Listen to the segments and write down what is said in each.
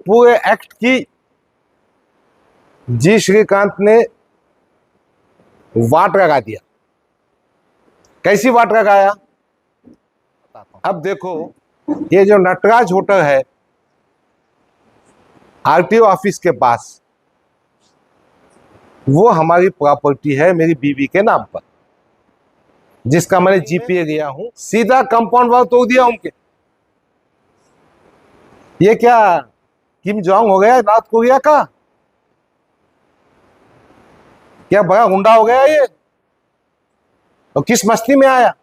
पूरे एक्ट की जी श्रीकांत ने वाट लगा दिया। कैसी वाट लगाया? अब देखो, ये जो नटराज होटल है आरटीओ ऑफिस के पास, वो हमारी प्रॉपर्टी है, मेरी बीवी के नाम पर, जिसका मैंने जीपीए लिया हूं। सीधा कंपाउंड वॉल तोड़ दिया उनके। ये क्या किम जोंग हो गया नॉर्थ कोरिया का? क्या बड़ा गुंडा हो गया ये? और किस मस्ती में आया?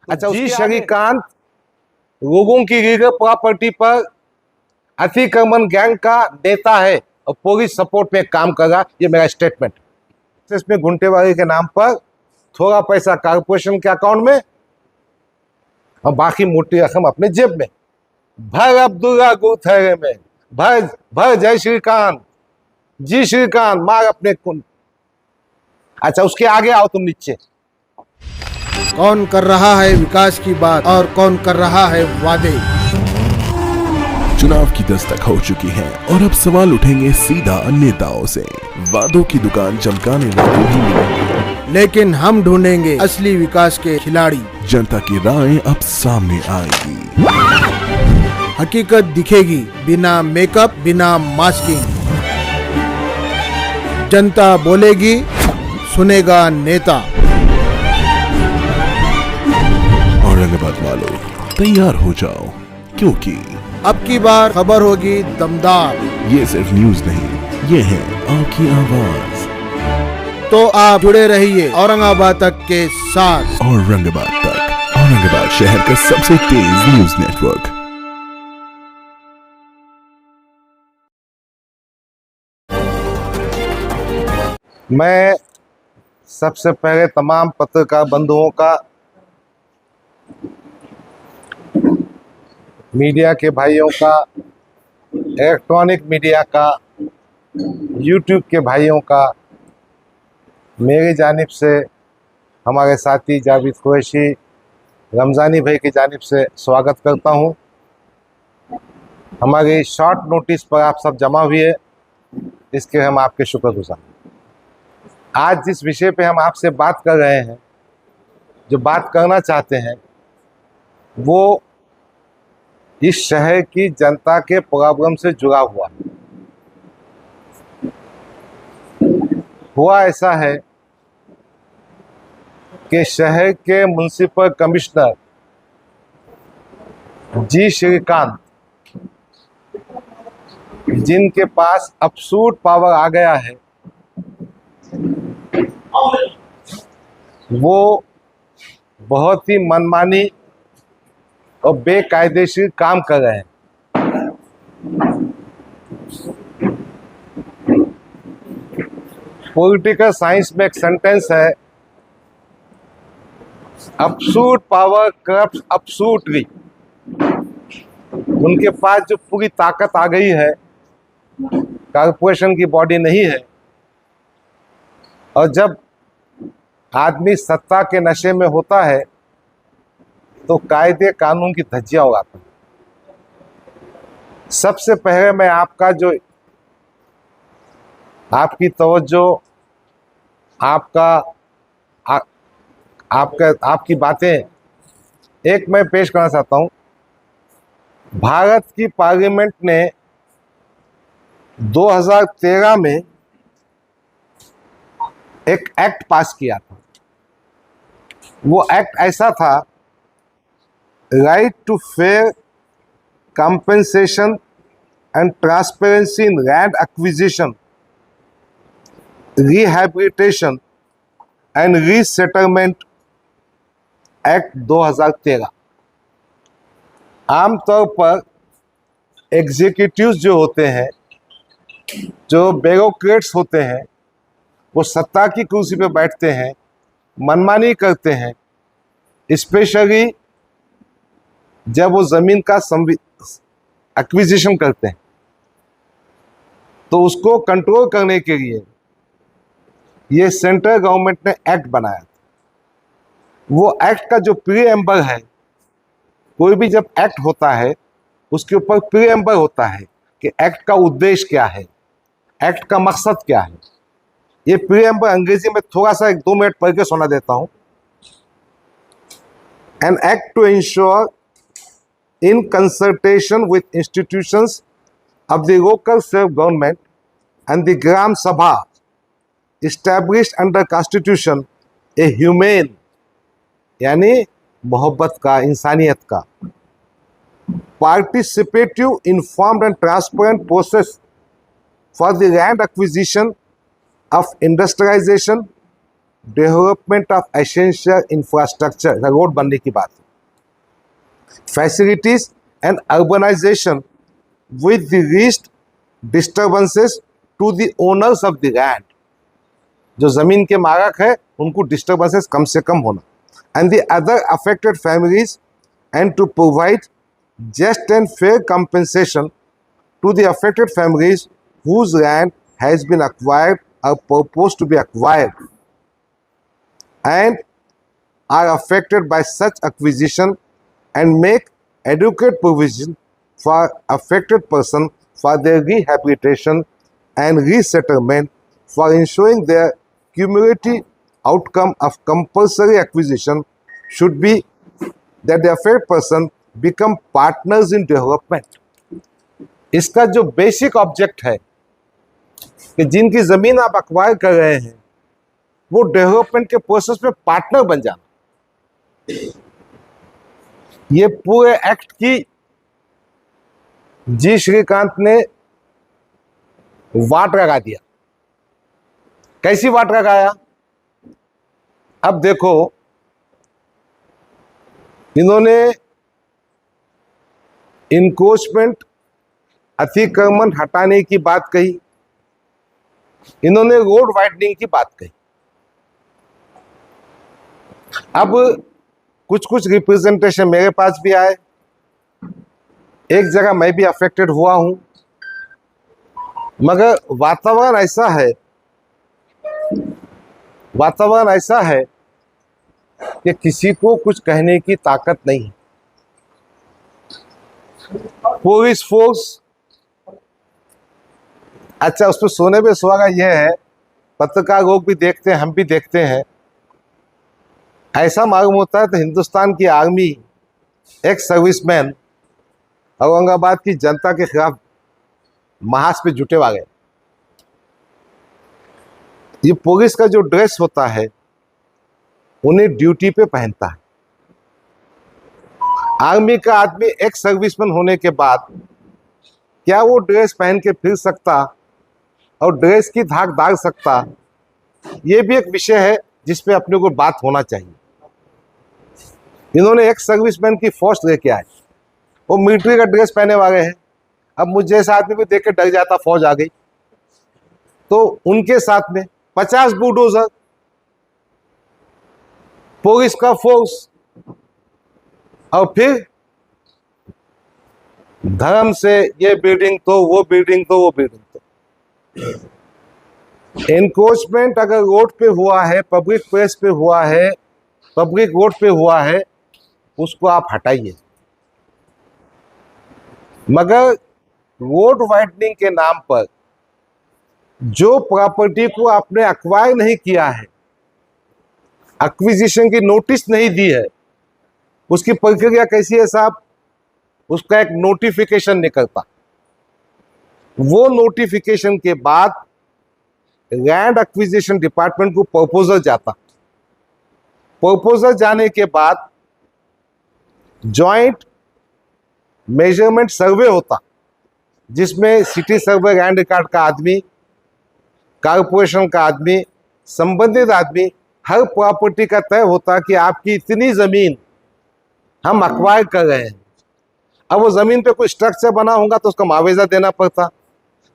अच्छा, जी श्रीकांत लोगों की लीगल प्रॉपर्टी पर अतिक्रमण गैंग का नेता है और पुलिस सपोर्ट में काम कर रहा। ये मेरा स्टेटमेंट। इसमें गुंटेवाली के नाम पर थोड़ा पैसा कारपोरेशन के अकाउंट में और बाकी मोटी रकम अपने जेब में। भर अब्दुल्ला गुथैरे में, भर भर जय श्रीकांत, जी श्रीकांत, मार अपने कुन। अच्छा, उसके आगे आओ तुम नीचे। कौन कर रहा है विकास की बात और कौन कर रहा है वादे? चुनाव की दस्तक हो चुकी है और अब सवाल उठेंगे सीधा नेताओं से। वादों की दुकान चमकाने वालों ही मिलेंगे, लेकिन हम ढूंढेंगे असली विकास के खिलाड़ी। जनता की राय अब सामने आएगी, हकीकत दिखेगी बिना मेकअप, बिना मास्किंग। जनता बोलेगी, सुनेगा नेता। औरंगाबाद वालों तैयार हो जाओ, क्योंकि अब की बार खबर होगी दमदार। ये सिर्फ न्यूज नहीं, ये है आपकी आवाज। तो आप जुड़े रहिए औरंगाबाद तक के साथ। औरंगाबाद तक, औरंगाबाद शहर का सबसे तेज न्यूज नेटवर्क। मैं सबसे पहले तमाम पत्रकार बंधुओं का, मीडिया के भाइयों का, इलेक्ट्रॉनिक मीडिया का, यूट्यूब के भाइयों का मेरी जानिब से, हमारे साथी जावेद कुरैशी, रमज़ानी भाई की जानिब से स्वागत करता हूं। हमारी शॉर्ट नोटिस पर आप सब जमा हुए, इसके हम आपके शुक्रगुजार। आज जिस विषय पे हम आपसे बात कर रहे हैं, जो बात करना चाहते हैं, वो इस शहर की जनता के प्रॉब्लम से जुड़ा हुआ है। हुआ ऐसा है कि शहर के म्युनिसिपल कमिश्नर जी श्रीकांत, जिनके पास अब्सोल्यूट पावर आ गया है, वो बहुत ही मनमानी और बेकायदेशीर काम कर रहे हैं। पॉलिटिकल साइंस में एक सेंटेंस है, अब्सोल्यूट पावर करप्ट्स अब्सोल्यूटली। उनके पास जो पूरी ताकत आ गई है, कॉर्पोरेशन की बॉडी नहीं है, और जब आदमी सत्ता के नशे में होता है तो कायदे कानून की धज्जियां उड़ाता है। सबसे पहले मैं आपकी तवज्जो, आपकी बातें एक मैं पेश करना चाहता हूं। भारत की पार्लियामेंट ने 2013 में एक एक्ट पास किया था। वो एक्ट ऐसा था, right to fair compensation and transparency in land acquisition, rehabilitation and resettlement act 2013। आमतौर पर एग्जीक्यूटिव्स जो होते हैं, जो ब्यूरोक्रेट्स होते हैं, वो सत्ता की कुर्सी पे बैठते हैं, मनमानी करते हैं, स्पेशली जब वो जमीन का एक्विजिशन करते हैं। तो उसको कंट्रोल करने के लिए ये सेंट्रल गवर्नमेंट ने एक्ट बनाया था। वो एक्ट का जो प्रीएम्बल है, कोई भी जब एक्ट होता है उसके ऊपर प्रीएम्बल होता है, कि एक्ट का उद्देश्य क्या है, एक्ट का मकसद क्या है। ये प्रीएम्बल अंग्रेजी में थोड़ा सा 1-2 मिनट पढ़ के सुना देता हूं। An act to ensure in consultation with institutions of the local self-government and the Gram Sabha established under Constitution a humane यानी मोहब्बत का, इंसानियत का, participative, informed and transparent process for the land acquisition of industrialization, development of essential infrastructure, road बनने की बात, facilities and urbanization with the least disturbances to the owners of the land, जो जमीन के मालिक है उनको डिस्टर्बेंसेस कम से कम होना, and the other affected families, and to provide just and fair compensation to the affected families whose land has been acquired or proposed to be acquired and are affected by such acquisition, and make adequate provision for affected person for their rehabilitation and resettlement, for ensuring their cumulative outcome of compulsory acquisition should be that the affected person become partners in development. इसका जो basic object है कि जिनकी जमीन आप acquire कर रहे हैं वो डेवलपमेंट के प्रोसेस में पार्टनर बन जाना, ये पूरे एक्ट की जी श्रीकांत ने वाट लगा दिया। कैसी वाट लगाया? अब देखो, इन्होंने इंक्रोचमेंट, अतिक्रमण हटाने की बात कही, इन्होंने रोड वाइडनिंग की बात कही। अब कुछ कुछ रिप्रेजेंटेशन मेरे पास भी आए, एक जगह मैं भी अफेक्टेड हुआ हूं, मगर वातावरण ऐसा है कि किसी को कुछ कहने की ताकत नहीं। पुलिस फोर्स, अच्छा उस पर सोने पे सुहागा यह है, पत्रकार लोग भी देखते हैं, हम भी देखते हैं, ऐसा मालूम होता है तो हिंदुस्तान की आर्मी एक सर्विसमैन औरंगाबाद की जनता के खिलाफ महास पे जुटे हुए। ये पुलिस का जो ड्रेस होता है उन्हें ड्यूटी पे पहनता है। आर्मी का आदमी एक सर्विसमैन होने के बाद क्या वो ड्रेस पहन के फिर सकता और ड्रेस की धाक दाग सकता? ये भी एक विषय है जिस पे अपने को बात होना चाहिए। इन्होंने एक सर्विसमैन की फोर्स लेके आए, वो मिलिट्री का ड्रेस पहने वाले हैं। अब मुझे जैसा आदमी को देख के डर जाता, फौज आ गई तो उनके साथ में 50 बुलडोजर, पुलिस का फोर्स, और फिर धर्म से ये बिल्डिंग तो वो बिल्डिंग तो वो बिल्डिंग तो। एनक्रोचमेंट अगर रोड पे हुआ है, पब्लिक प्लेस पे हुआ है, पब्लिक रोड पे हुआ है, उसको आप हटाइए। मगर रोड वाइडनिंग के नाम पर जो प्रॉपर्टी को आपने अक्वायर नहीं किया है, एक्विजिशन की नोटिस नहीं दी है, उसकी प्रक्रिया कैसी है साहब? उसका एक नोटिफिकेशन निकलता, वो नोटिफिकेशन के बाद लैंड एक्विजिशन डिपार्टमेंट को प्रपोजल जाता, प्रपोजल जाने के बाद जॉइंट मेजरमेंट सर्वे होता, जिसमें सिटी सर्वे लैंड रिकॉर्ड का आदमी, कारपोरेशन का आदमी, संबंधित आदमी, हर प्रॉपर्टी का तय होता कि आपकी इतनी जमीन हम अक्वायर कर रहे हैं। अब वो जमीन पे कोई स्ट्रक्चर बना होगा तो उसका मुआवजा देना पड़ता,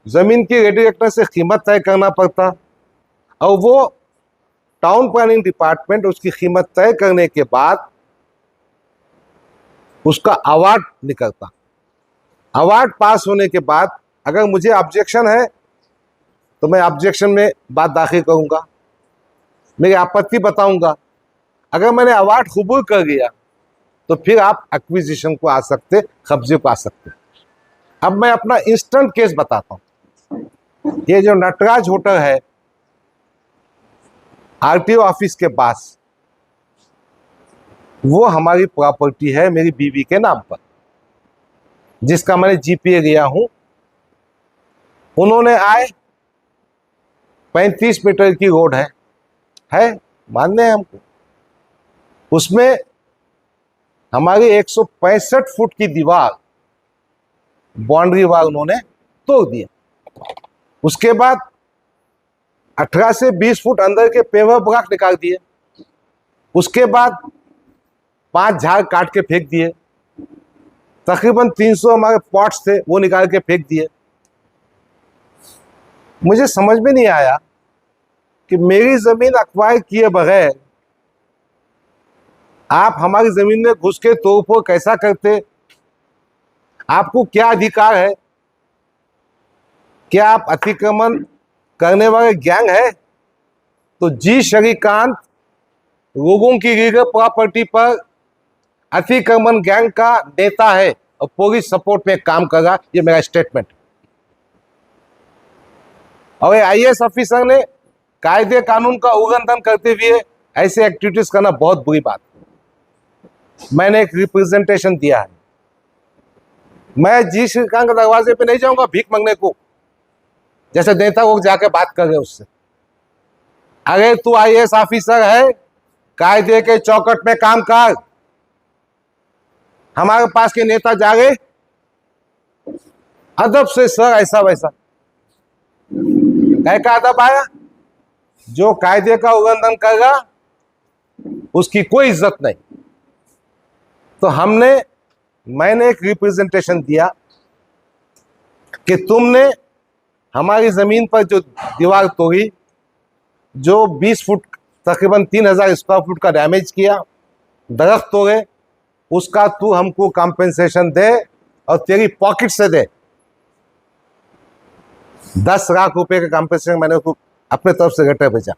जमीन की रेडिएटर से कीमत तय करना पड़ता, और वो टाउन प्लानिंग डिपार्टमेंट उसकी कीमत तय करने के बाद उसका अवार्ड निकलता। अवार्ड पास होने के बाद अगर मुझे ऑब्जेक्शन है तो मैं ऑब्जेक्शन में बात दाखिल करूंगा, मेरी आपत्ति बताऊंगा। अगर मैंने अवार्ड कबूल कर लिया तो फिर आप एक्विजिशन को आ सकते, कब्जे को आ सकते। अब मैं अपना इंस्टेंट केस बताता हूं। ये जो नटराज होटल है आरटीओ ऑफिस के पास, वो हमारी प्रॉपर्टी है मेरी बीवी के नाम पर, जिसका मैंने जीपीए लिया हूं। उन्होंने आए 35 मीटर की रोड है मानने हैं हमको, उसमें हमारी 165 फुट की दीवार बाउंड्री वाल उन्होंने तोड़ दिया। उसके बाद 18 से 20 फुट अंदर के पेवर ब्लॉक निकाल दिए। उसके बाद 5 झाड़ काट के फेंक दिए। तकरीबन 300 हमारे पॉट्स थे, वो निकाल के फेंक दिए। मुझे समझ में नहीं आया कि मेरी जमीन अक्वायर किए बगैर आप हमारी जमीन में घुस के तोड़फोड़ कैसा करते? आपको क्या अधिकार है? क्या आप अतिक्रमण करने वाले गैंग है? तो जी श्रीकांत लोगों की लीगल प्रॉपर्टी पर अतिक्रमण गैंग का नेता है और पुलिस सपोर्ट में काम कर रहा। ये मेरा स्टेटमेंट। और आईएएस ऑफिसर ने कायदे कानून का उल्लंघन करते हुए ऐसे एक्टिविटीज करना बहुत बुरी बात है। मैंने एक रिप्रेजेंटेशन दिया है। मैं जी श्रीकांत के दरवाजे पे नहीं जाऊंगा भीख मांगने को, जैसे नेता लोग जाके बात कर रहे उससे। अगर तू आईएएस ऑफिसर है, कायदे के चौकट में काम कर। हमारे पास के नेता जागे अदब से, सर ऐसा वैसा क्या अदब आया? जो कायदे का उल्लंघन करेगा उसकी कोई इज्जत नहीं। तो मैंने एक रिप्रेजेंटेशन दिया कि तुमने हमारी जमीन पर जो दीवार तोड़ी, जो 20 फुट तकरीबन 3000 स्क्वायर फुट का डैमेज किया, दरख्त तोड़े, उसका तू हमको कॉम्पेंसेशन दे और तेरी पॉकेट से दे। 10 लाख रुपए का कॉम्पेंसेशन मैंने उसको अपने तरफ से लेटर भेजा।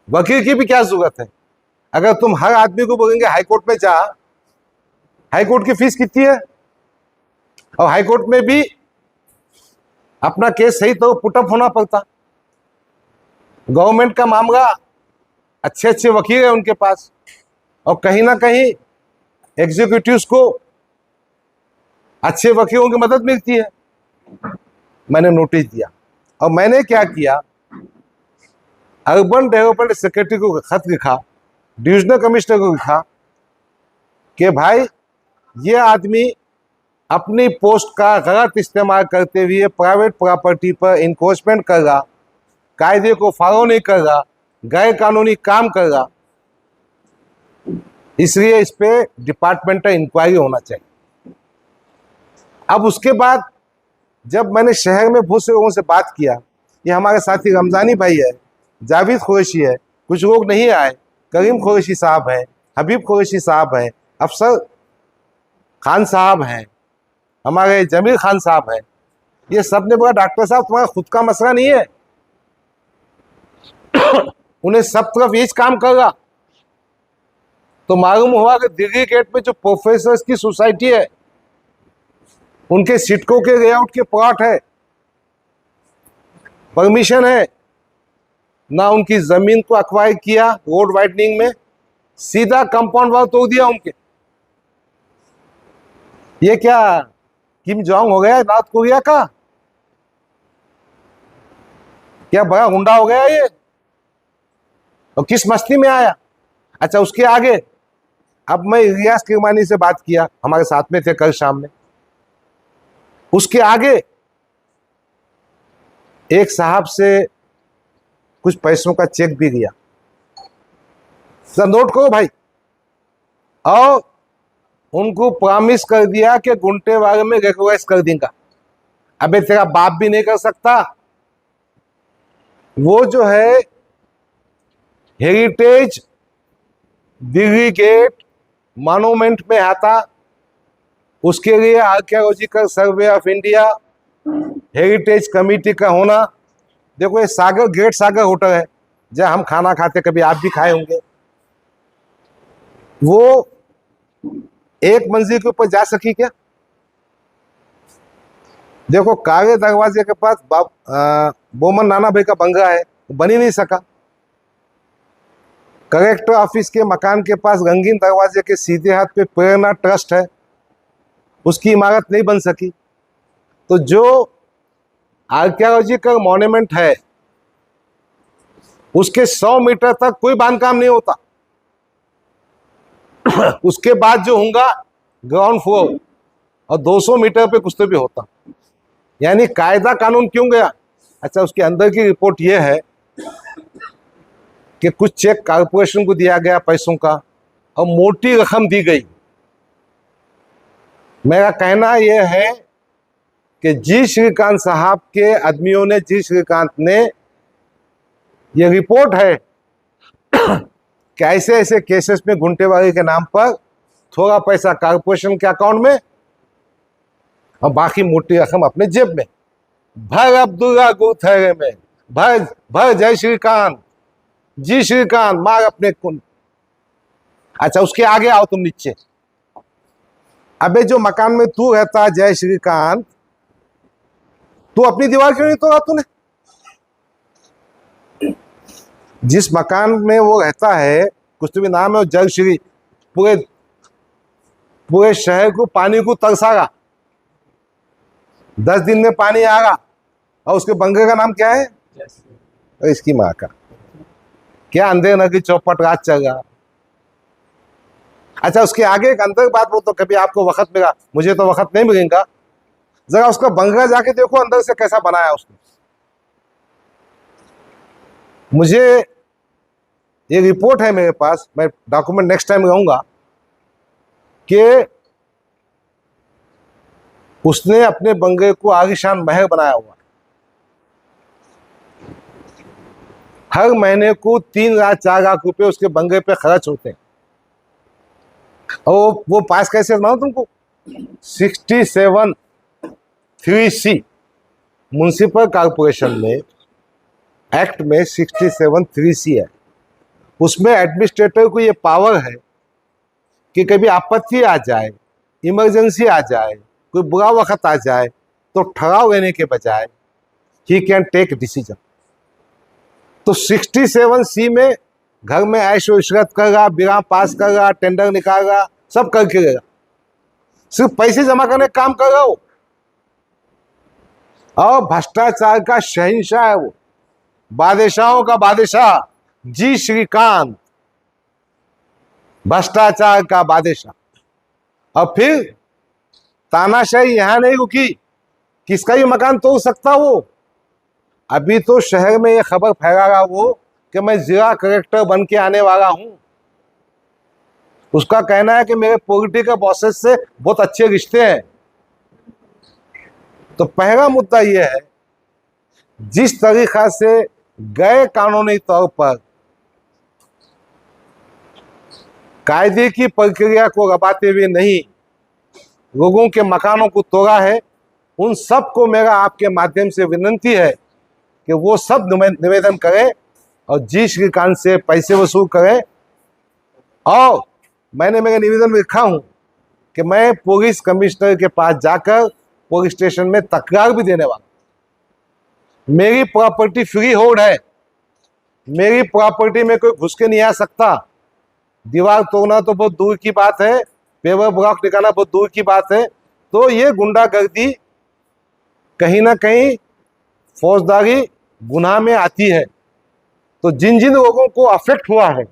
वकील की भी क्या जरूरत है? अगर तुम हर आदमी को बोलेंगे हाईकोर्ट में जा, हाईकोर्ट की फीस कितनी है? और हाईकोर्ट में भी अपना केस सही तो पुटअप होना पड़ता। गवर्नमेंट का मामला, अच्छे अच्छे वकील है उनके पास, और कहीं ना कहीं एग्जीक्यूटिव्स को अच्छे वकीलों की मदद मिलती है। मैंने नोटिस दिया और मैंने क्या किया, अर्बन डेवलपमेंट सेक्रेटरी को खत लिखा, डिविजनल कमिश्नर को लिखा कि भाई ये आदमी अपनी पोस्ट का गलत इस्तेमाल करते हुए प्राइवेट प्रॉपर्टी पर इंक्रोचमेंट कर रहा, कायदे को फॉलो नहीं कर रहा, गैर कानूनी काम कर रहा, इसलिए इस पे डिपार्टमेंटल इंक्वायरी होना चाहिए। अब उसके बाद जब मैंने शहर में बहुत से लोगों से बात किया, ये हमारे साथी रमजानी भाई है, जावेद कुरैशी है, कुछ लोग नहीं आए, करीम कुरैशी साहब हैं, हबीब कुरैशी साहब हैं, अफसर खान साहब हैं, हमारे जमील खान साहब हैं। ये सब ने बोला डॉक्टर साहब तुम्हारा खुद का मसला नहीं है, उन्हें सब तरफ यही काम कर रहा। तो मालूम हुआ कि दिल्ली गेट में जो प्रोफेसर्स की सोसाइटी है, उनके सिटकों के लेआउट के प्लॉट है, परमिशन है ना, उनकी जमीन को अक्वायर किया रोड वाइडनिंग में, सीधा कंपाउंड वॉल तोड़ दिया उनके। ये क्या किम जोंग हो गया नॉर्थ कोरिया का? क्या बड़ा गुंडा हो गया ये? और किस मस्ती में आया? अच्छा, उसके आगे अब मैं रियाज किरमानी से बात किया, हमारे साथ में थे कल शाम में। उसके आगे एक साहब से कुछ पैसों का चेक भी दिया, सर नोट करो भाई, और उनको प्रॉमिस कर दिया कि गुंटेवाड़ में रिक्वेस्ट कर देगा। अबे तेरा बाप भी नहीं कर सकता। वो जो है हेरिटेज दिल्ली गेट मॉन्यूमेंट में आता, उसके लिए archaeological survey of India heritage committee का होना। देखो ये सागर ग्रेट सागर होटल है जहां हम खाना खाते, कभी आप भी खाए होंगे। वो एक मंजिल के ऊपर जा सकी क्या? देखो काले दरवाजे के पास बोमन नाना भाई का बंगला है, बन ही नहीं सका। कलेक्टर ऑफिस के मकान के पास रंगीन दरवाजे के सीधे हाथ पे प्रेरणा ट्रस्ट है, उसकी इमारत नहीं बन सकी। तो जो आर्कियोलॉजिकल मॉन्यूमेंट है उसके 100 मीटर तक कोई बांधकाम नहीं होता। उसके बाद जो होगा ग्राउंड फ्लोर और 200 मीटर पे कुछ तो भी होता। यानी कायदा कानून क्यों गया? अच्छा, उसके अंदर की रिपोर्ट यह है कि कुछ चेक कारपोरेशन को दिया गया पैसों का और मोटी रकम दी गई। मेरा कहना यह है कि जी श्रीकांत साहब के आदमियों ने, जी श्रीकांत ने, ये रिपोर्ट है कि ऐसे ऐसे केसेस में गुंटेवाली के नाम पर थोड़ा पैसा कारपोरेशन के अकाउंट में और बाकी मोटी रकम अपने जेब में। भर अब्दुल्ला गुथेरे में, भर भर जय श्रीकांत, जी श्रीकांत, मार अपने कुन। अच्छा, उसके आगे आओ तुम नीचे। अबे जो मकान में तू रहता है जय श्रीकांत, तू अपनी दीवार क्यों नहीं तोड़ा तूने? जिस मकान में वो रहता है, कुछ तो भी नाम है, जय श्री, पूरे पूरे शहर को पानी को तरसागा। 10 दिन में पानी आएगा। और उसके बंगले का नाम क्या है? और इसकी माँ का क्या अंधे न की चौपट रात चलेगा। अच्छा, उसके आगे एक अंदर बात, वो तो कभी आपको वक्त मिला, मुझे तो वक्त नहीं मिलेगा। जरा उसका बंगला जाके देखो अंदर से कैसा बनाया उसने। मुझे ये रिपोर्ट है मेरे पास, मैं डॉक्यूमेंट नेक्स्ट टाइम लाऊंगा, कि उसने अपने बंगले को आलीशान महल बनाया हुआ। हर महीने को 3 लाख 4 लाख रुपए उसके बंगले पे खर्च होते हैं। और वो पास कैसे मालूम तुमको? 67(3)(c) म्युनिसिपल कॉर्पोरेशन में एक्ट में 67(3)(c) है। उसमें एडमिनिस्ट्रेटर को ये पावर है कि कभी आपत्ति आ जाए, इमरजेंसी आ जाए, कोई बुरा वक्त आ जाए, तो ठहराव लेने के बजाय ही कैन टेक डिसीजन। तो 67(c) में घर में ऐशो इशरत करेगा, बिना पास करेगा, टेंडर निकालेगा, सब करके लेगा। सिर्फ पैसे जमा करने का काम कर रहा हो। और भ्रष्टाचार का शहंशाह है वो, बादशाहों का बादशाह जी श्रीकांत, भ्रष्टाचार का बादशाह। और फिर तानाशाही यहां नहीं रुकी, किसका ही मकान तोड़ सकता वो। अभी तो शहर में ये खबर फैला रहा वो कि मैं जिला कलेक्टर बन के आने वाला हूं। उसका कहना है कि मेरे पॉलिटिकल बॉसेस से बहुत अच्छे रिश्ते हैं। तो पहला मुद्दा यह है, जिस तरीका से गैर कानूनी तौर पर कायदे की प्रक्रिया को दबाते हुए नहीं लोगों के मकानों को तोड़ा है, उन सब को मेरा आपके माध्यम से विनती है कि वो सब निवेदन करें और जी श्रीकांत से पैसे वसूल करें। और मैंने मेरे निवेदन में लिखा हूं कि मैं पुलिस कमिश्नर के पास जाकर पुलिस स्टेशन में तकरार भी देने वाला। मेरी प्रॉपर्टी फ्री होल्ड है, मेरी प्रॉपर्टी में कोई घुस के नहीं आ सकता। दीवार तोड़ना तो बहुत दूर की बात है, पेवर ब्लॉक निकालना बहुत दूर की बात है। तो ये गुंडागर्दी कहीं ना कहीं फौजदारी गुनाह में आती है। तो जिन जिन लोगों को अफेक्ट हुआ है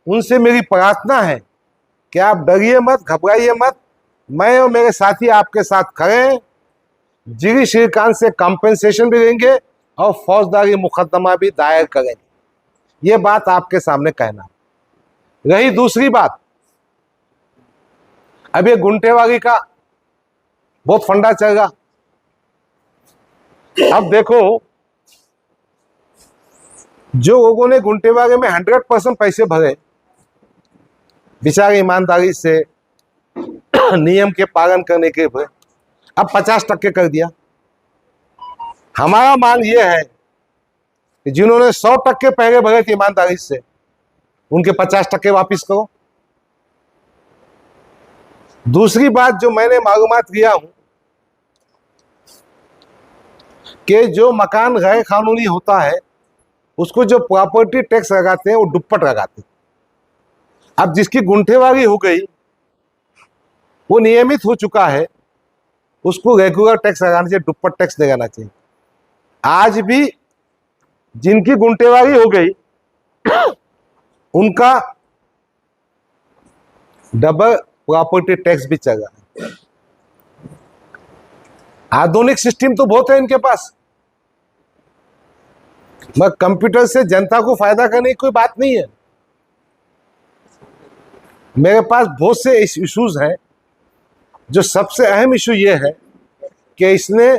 उनसे मेरी प्रार्थना है कि आप डरिए मत, घबराइए मत। मैं और मेरे साथी आपके साथ खड़े हैं। जी श्रीकांत से कॉम्पेंसेशन भी लेंगे और फौजदारी मुकदमा भी दायर करेंगे। ये बात आपके सामने कहना। रही दूसरी बात, अब ये गुंटेवाली का बहुत फंडा चलेगा। अब देखो, जो लोगों ने गुंटेवाली में 100% पैसे भरे, बेचारे ईमानदारी से नियम के पालन करने के लिए, अब 50% कर दिया। हमारा मांग यह है कि जिन्होंने 100% पहले भरे थे ईमानदारी से, उनके 50% वापिस करो। दूसरी बात जो मैंने मालूमात लिया हूं कि जो मकान गैर कानूनी होता है उसको जो प्रॉपर्टी टैक्स लगाते हैं वो दुप्पट लगाते हैं। अब जिसकी गुंठेवारी हो गई वो नियमित हो चुका है, उसको रेगुलर टैक्स लगाना चाहिए, दुप्पट टैक्स लगाना चाहिए। आज भी जिनकी गुंठेवारी हो गई उनका डबल प्रॉपर्टी टैक्स भी चल रहा है। आधुनिक सिस्टम तो बहुत है इनके पास, मगर कंप्यूटर से जनता को फायदा करने की कोई बात नहीं है। मेरे पास बहुत से इश्यूज हैं, जो सबसे अहम इशू ये है कि इसने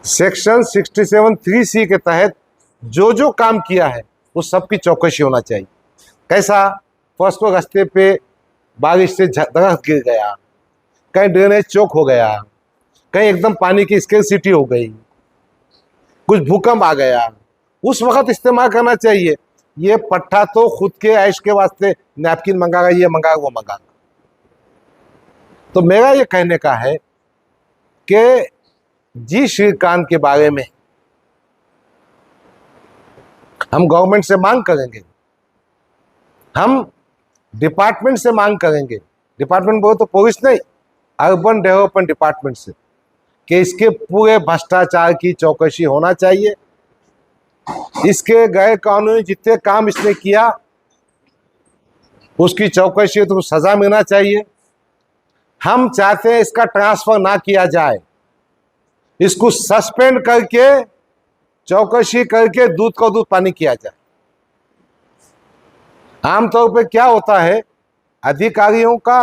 सेक्शन 67(3)(c) के तहत जो जो काम किया है वो सबकी चौकसी होना चाहिए। कैसा? फर्स्ट को रास्ते पे बारिश से दरख्त गिर गया, कहीं ड्रेनेज चौक हो गया, कहीं एकदम पानी की स्केर्सिटी हो गई, कुछ भूकंप आ गया, उस वक्त इस्तेमाल करना चाहिए। ये पट्टा तो खुद के ऐश के वास्ते नैपकिन मंगागा, ये मंगागा, वो मंगागा। तो मेरा ये कहने का है कि जी श्रीकांत के बारे में हम गवर्नमेंट से मांग करेंगे, हम डिपार्टमेंट से मांग करेंगे, डिपार्टमेंट बोलो तो पुलिस नहीं, अर्बन डेवलपमेंट डिपार्टमेंट से, कि इसके पूरे भ्रष्टाचार की चौकसी होना चाहिए। इसके गैर कानूनी जितने काम इसने किया उसकी चौकसी, तो सजा मिलना चाहिए। हम चाहते हैं इसका ट्रांसफर ना किया जाए, इसको सस्पेंड करके चौकसी करके दूध का दूध पानी किया जाए। आमतौर पे क्या होता है, अधिकारियों का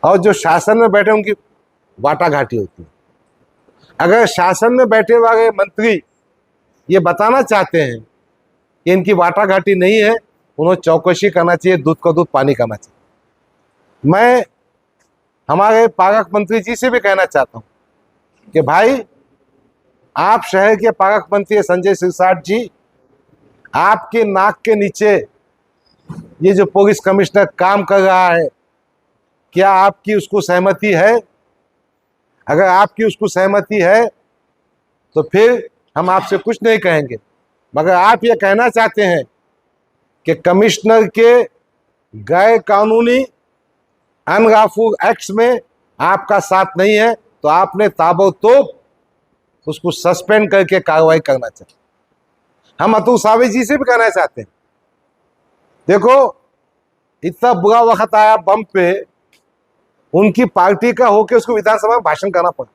और जो शासन में बैठे उनकी वाटाघाटी होती है। अगर शासन में बैठे वाले मंत्री ये बताना चाहते हैं कि इनकी वाटाघाटी नहीं है, उन्हें चौकसी करना चाहिए, दूध का दूध पानी करना चाहिए। मैं हमारे पारक मंत्री जी से भी कहना चाहता हूँ कि भाई, आप शहर के पारक मंत्री संजय सिरसाट जी, आपके नाक के नीचे ये जो पुलिस कमिश्नर काम कर रहा है, क्या आपकी उसको सहमति है? अगर आपकी उसको सहमति है तो फिर हम आपसे कुछ नहीं कहेंगे। मगर आप ये कहना चाहते हैं कि कमिश्नर के गैर कानूनी अनलॉफुल एक्ट्स में आपका साथ नहीं है, तो आपने ताबड़तोड़ उसको सस्पेंड करके कार्रवाई करना चाहिए। हम अतुल सावे जी से भी कहना चाहते हैं, देखो इतना बुरा वक्त आया बम पे, उनकी पार्टी का होके उसको विधानसभा में भाषण करना पड़ा।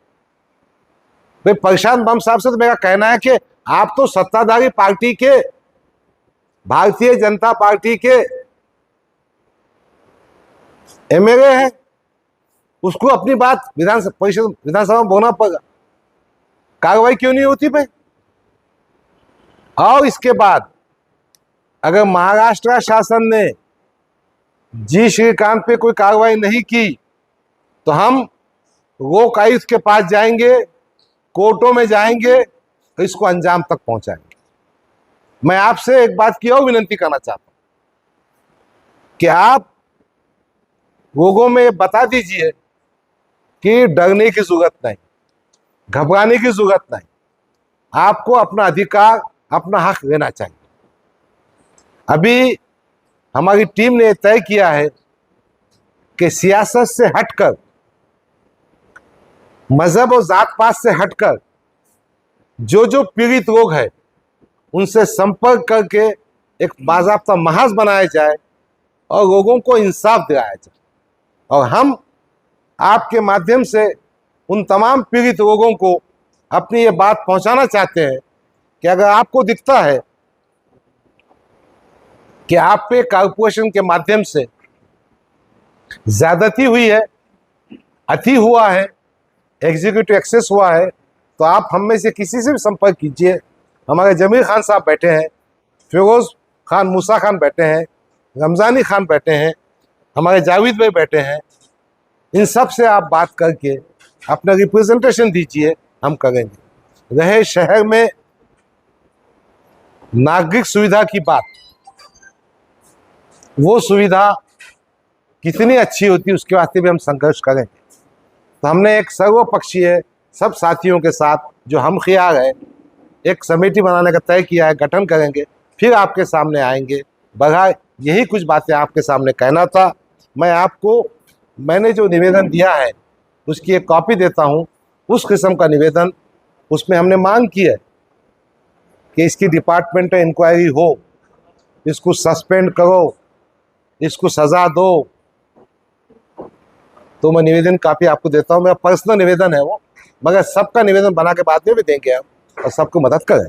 भाई प्रशांत बम साहब से तो मेरा कहना है कि आप तो सत्ताधारी पार्टी के, भारतीय जनता पार्टी के एमएलए हैं, उसको अपनी बात विधानसभा में बोलना पड़ेगा। कार्रवाई क्यों नहीं होती भाई? और इसके बाद अगर महाराष्ट्र शासन ने जी श्रीकांत पे कोई कार्रवाई नहीं की तो हम लोक आयुक्त के पास जाएंगे, कोर्टों में जाएंगे, तो इसको अंजाम तक पहुंचाएंगे। मैं आपसे एक बात की और विनती करना चाहता हूं कि आप लोगों में बता दीजिए कि डरने की जरूरत नहीं, घबराने की जरूरत नहीं, आपको अपना अधिकार, अपना हक लेना चाहिए। अभी हमारी टीम ने तय किया है कि सियासत से हटकर, मजहब और जात पात से हटकर जो जो पीड़ित लोग हैं उनसे संपर्क करके एक बाज़ाब्ता महाज बनाया जाए और लोगों को इंसाफ दिलाया जाए। और हम आपके माध्यम से उन तमाम पीड़ित लोगों को अपनी ये बात पहुंचाना चाहते हैं कि अगर आपको दिखता है कि आप पे कॉर्पोरेशन के माध्यम से ज्यादती हुई है, अति हुआ है, एग्जीक्यूटिव एक्सेस हुआ है, तो आप हम में से किसी से भी संपर्क कीजिए। हमारे जमीर खान साहब बैठे हैं, फिरोज खान मूसा खान बैठे हैं, रमजानी खान बैठे हैं, हमारे जावेद भाई बैठे हैं। इन सब से आप बात करके अपना रिप्रेजेंटेशन दीजिए, हम करेंगे। रहे शहर में नागरिक सुविधा की बात, वो सुविधा कितनी अच्छी होती है उसके वास्ते भी हम संघर्ष करेंगे। तो हमने एक सर्वपक्षीय सब साथियों के साथ जो हम ख्याल है एक समिति बनाने का तय किया है, गठन करेंगे, फिर आपके सामने आएंगे। बघा यही कुछ बातें आपके सामने कहना था। मैं आपको मैंने जो निवेदन दिया है उसकी एक कॉपी देता हूँ। उस किस्म का निवेदन, उसमें हमने मांग की है कि इसकी डिपार्टमेंटल इंक्वायरी हो, इसको सस्पेंड करो, इसको सज़ा दो। तो मैं निवेदन काफ़ी आपको देता हूँ, मेरा पर्सनल निवेदन है वो, मगर सबका निवेदन बना के बाद में भी देंगे हम और सबको मदद करें।